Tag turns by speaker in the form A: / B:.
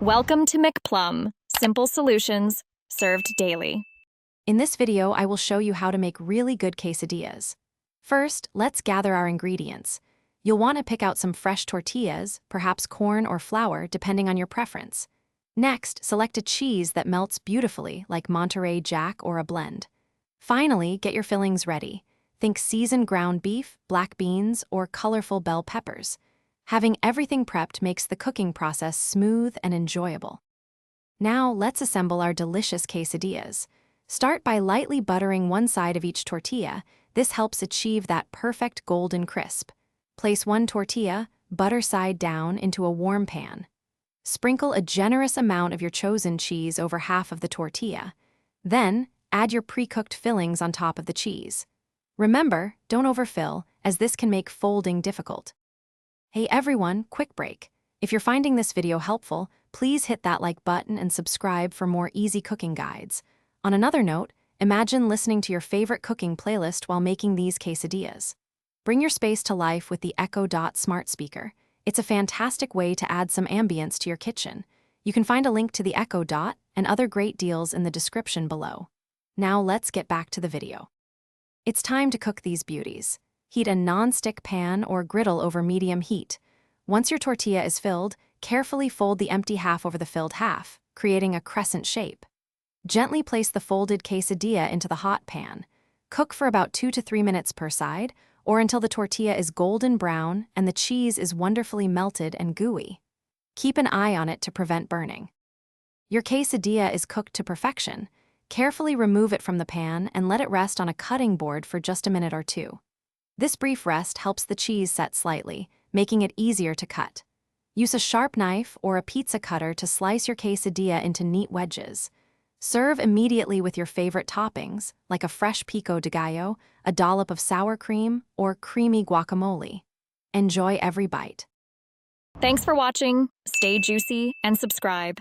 A: Welcome to McPlum, simple solutions served daily.
B: In this video, I will show you how to make really good quesadillas. First, let's gather our ingredients. You'll want to pick out some fresh tortillas, perhaps corn or flour, depending on your preference. Next, select a cheese that melts beautifully, like Monterey Jack or a blend. Finally, get your fillings ready. Think seasoned ground beef, black beans, or colorful bell peppers. Having everything prepped makes the cooking process smooth and enjoyable. Now, let's assemble our delicious quesadillas. Start by lightly buttering one side of each tortilla. This helps achieve that perfect golden crisp. Place one tortilla, butter side down, into a warm pan. Sprinkle a generous amount of your chosen cheese over half of the tortilla. Then, add your pre-cooked fillings on top of the cheese. Remember, don't overfill, as this can make folding difficult. Hey everyone, quick break. If you're finding this video helpful, please hit that like button and subscribe for more easy cooking guides. On another note, imagine listening to your favorite cooking playlist while making these quesadillas. Bring your space to life with the Echo Dot smart speaker. It's a fantastic way to add some ambience to your kitchen. You can find a link to the Echo Dot and other great deals in the description below. Now let's get back to the video. It's time to cook these beauties. Heat a non-stick pan or griddle over medium heat. Once your tortilla is filled, carefully fold the empty half over the filled half, creating a crescent shape. Gently place the folded quesadilla into the hot pan. Cook for about 2 to 3 minutes per side, or until the tortilla is golden brown and the cheese is wonderfully melted and gooey. Keep an eye on it to prevent burning. Your quesadilla is cooked to perfection. Carefully remove it from the pan and let it rest on a cutting board for just a minute or two. This brief rest helps the cheese set slightly, making it easier to cut. Use a sharp knife or a pizza cutter to slice your quesadilla into neat wedges. Serve immediately with your favorite toppings, like a fresh pico de gallo, a dollop of sour cream, or creamy guacamole. Enjoy every bite.
A: Thanks for watching. Stay juicy and subscribe.